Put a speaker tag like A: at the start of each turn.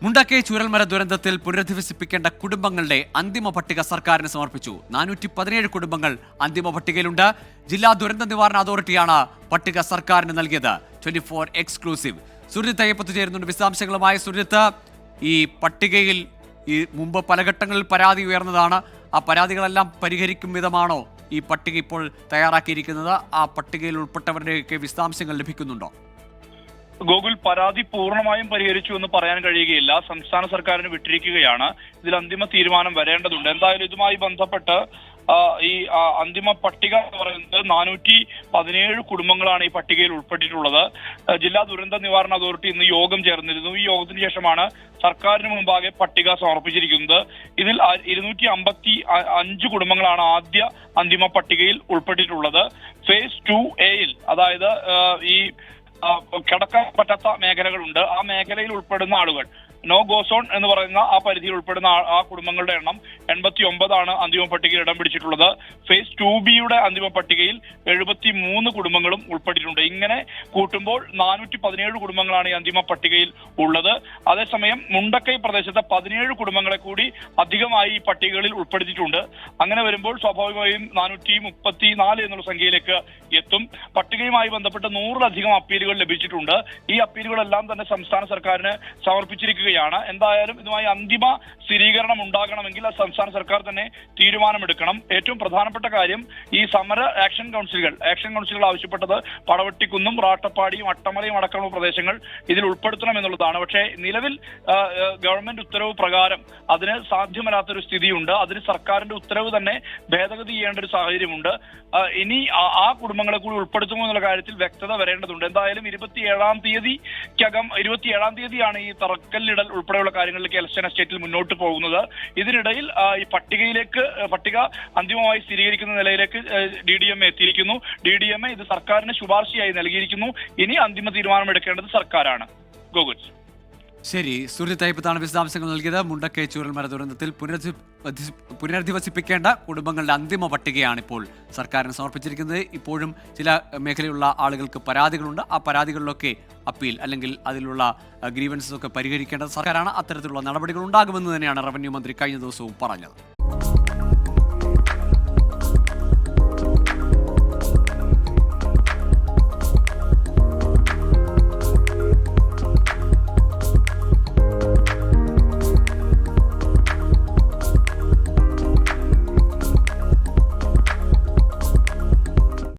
A: മുണ്ടക്കൈ ചൂരൽമല ദുരന്തത്തിൽ പുനരധിവസിപ്പിക്കേണ്ട കുടുംബങ്ങളുടെ അന്തിമ പട്ടിക സർക്കാരിന് സമർപ്പിച്ചു. 417 കുടുംബങ്ങൾ അന്തിമ പട്ടികയിലുണ്ട്. ജില്ലാ ദുരന്ത നിവാരണ അതോറിറ്റിയാണ് പട്ടിക സർക്കാരിന് നൽകിയത്. 24 എക്സ്ക്ലൂസീവ്. സുരജിത്ത് അയ്യപ്പത്ത് ചേരുന്നുണ്ട് വിശദാംശങ്ങളുമായി. സുരജിത്ത്, ഈ പട്ടികയിൽ മുമ്പ് പല ഘട്ടങ്ങളിൽ പരാതി ഉയർന്നതാണ്. ആ പരാതികളെല്ലാം പരിഹരിക്കും വിധമാണോ ഈ പട്ടിക ഇപ്പോൾ തയ്യാറാക്കിയിരിക്കുന്നത്? ആ പട്ടികയിൽ ഉൾപ്പെട്ടവരുടെയൊക്കെ വിശദാംശങ്ങൾ ലഭിക്കുന്നുണ്ടോ?
B: ഗോകുൽ, പരാതി പൂർണ്ണമായും പരിഹരിച്ചു എന്ന് പറയാൻ കഴിയുകയില്ല. സംസ്ഥാന സർക്കാരിന് വിട്ടിരിക്കുകയാണ്. ഇതിൽ അന്തിമ തീരുമാനം വരേണ്ടതുണ്ട്. എന്തായാലും ഇതുമായി ബന്ധപ്പെട്ട് ഈ അന്തിമ പട്ടിക എന്ന് പറയുന്നത് 417 കുടുംബങ്ങളാണ് ഈ പട്ടികയിൽ ഉൾപ്പെട്ടിട്ടുള്ളത്. ജില്ലാ ദുരന്ത നിവാരണ അതോറിറ്റി ഇന്ന് യോഗം ചേർന്നിരുന്നു. ഈ യോഗത്തിന് ശേഷമാണ് സർക്കാരിന് മുമ്പാകെ പട്ടിക സമർപ്പിച്ചിരിക്കുന്നത്. ഇതിൽ 255 കുടുംബങ്ങളാണ് ആദ്യ അന്തിമ പട്ടികയിൽ ഉൾപ്പെട്ടിട്ടുള്ളത്. ഫേസ് 2A-യിൽ, അതായത് ഈ കിടക്കാൻ പറ്റാത്ത മേഖലകളുണ്ട്. ആ മേഖലയിൽ ഉൾപ്പെടുന്ന ആളുകൾ, നോ ഗോ സോൺ എന്ന് പറയുന്ന ആ പരിധിയിൽ ഉൾപ്പെടുന്ന ആ കുടുംബങ്ങളുടെ എണ്ണം 89 അന്തിമ പട്ടികയിൽ ഇടം പിടിച്ചിട്ടുള്ളത്. ഫേസ് 2B-യുടെ അന്തിമ പട്ടികയിൽ 73 കുടുംബങ്ങളും ഉൾപ്പെട്ടിട്ടുണ്ട്. ഇങ്ങനെ കൂട്ടുമ്പോൾ 417 കുടുംബങ്ങളാണ് ഈ അന്തിമ പട്ടികയിൽ ഉള്ളത്. അതേസമയം മുണ്ടക്കൈ പ്രദേശത്തെ 17 കുടുംബങ്ങളെ കൂടി അധികമായി ഈ പട്ടികകളിൽ ഉൾപ്പെടുത്തിയിട്ടുണ്ട്. അങ്ങനെ വരുമ്പോൾ സ്വാഭാവികമായും 434 എന്നുള്ള സംഖ്യയിലേക്ക് എത്തും. പട്ടികയുമായി ബന്ധപ്പെട്ട് 100-ലധികം അപ്പീലുകൾ ലഭിച്ചിട്ടുണ്ട്. ഈ അപ്പീലുകളെല്ലാം തന്നെ സംസ്ഥാന സർക്കാരിന് സമർപ്പിച്ചിരിക്കുകയാണ്. എന്തായാലും ഇതുമായി അന്തിമ സ്ഥിരീകരണം ഉണ്ടാകണമെങ്കിൽ സംസ്ഥാന സർക്കാർ തന്നെ തീരുമാനമെടുക്കണം. ഏറ്റവും പ്രധാനപ്പെട്ട കാര്യം, ഈ സമര ആക്ഷൻ കൗൺസിലുകൾ ആവശ്യപ്പെട്ടത് പടവെട്ടിക്കുന്നും റാട്ടപ്പാടിയും അട്ടമലയും അടക്കമുള്ള പ്രദേശങ്ങൾ ഇതിൽ ഉൾപ്പെടുത്തണം എന്നുള്ളതാണ്. പക്ഷേ നിലവിൽ ഗവൺമെന്റ് ഉത്തരവ് പ്രകാരം അതിന് സാധ്യമല്ലാത്തൊരു സ്ഥിതിയുണ്ട്. അതിന് സർക്കാരിന്റെ ഉത്തരവ് തന്നെ ഭേദഗതി ചെയ്യേണ്ട ഒരു സാഹചര്യമുണ്ട്. ഇനി ആ കുടുംബങ്ങളെ കൂടി ഉൾപ്പെടുത്തുമോ എന്നുള്ള കാര്യത്തിൽ വ്യക്തത വരേണ്ടതുണ്ട്. എന്തായാലും 27-ാം തീയതിയാണ് ഈ തറക്കല്ലിടൽ ഉൾപ്പെടെയുള്ള കാര്യങ്ങളിലേക്ക് എലക്ഷൻ എസ്റ്റേറ്റിൽ മുന്നോട്ട് പോകുന്നത്. ഇതിനിടയിൽ ഈ പട്ടിക അന്തിമമായി സ്ഥിരീകരിക്കുന്ന നിലയിലേക്ക് DDMA എത്തിയിരിക്കുന്നു. DDMA ഇത് സർക്കാരിന് ശുപാർശയായി നൽകിയിരിക്കുന്നു. ഇനി അന്തിമ തീരുമാനം എടുക്കേണ്ടത് സർക്കാരാണ്. ഗോകുൽ.
A: ശരി, സുരജിത്ത് അയ്യപ്പത്താണ് വിശദാംശങ്ങൾ നൽകിയത്. മുണ്ടക്കൈ ചൂരൽമല ദുരന്തത്തിൽ പുനരധിവസിപ്പിക്കേണ്ട കുടുംബങ്ങളുടെ അന്തിമ പട്ടികയാണ് ഇപ്പോൾ സർക്കാരിന് സമർപ്പിച്ചിരിക്കുന്നത്. ഇപ്പോഴും ചില മേഖലയിലുള്ള ആളുകൾക്ക് പരാതികളുണ്ട്. ആ പരാതികളിലൊക്കെ അപ്പീൽ അല്ലെങ്കിൽ അതിലുള്ള ഗ്രീവൻസസ് ഒക്കെ പരിഹരിക്കേണ്ടത് സർക്കാരാണ്. അത്തരത്തിലുള്ള നടപടികൾ ഉണ്ടാകുമെന്ന് തന്നെയാണ് റവന്യൂ മന്ത്രി കഴിഞ്ഞ ദിവസവും പറഞ്ഞത്.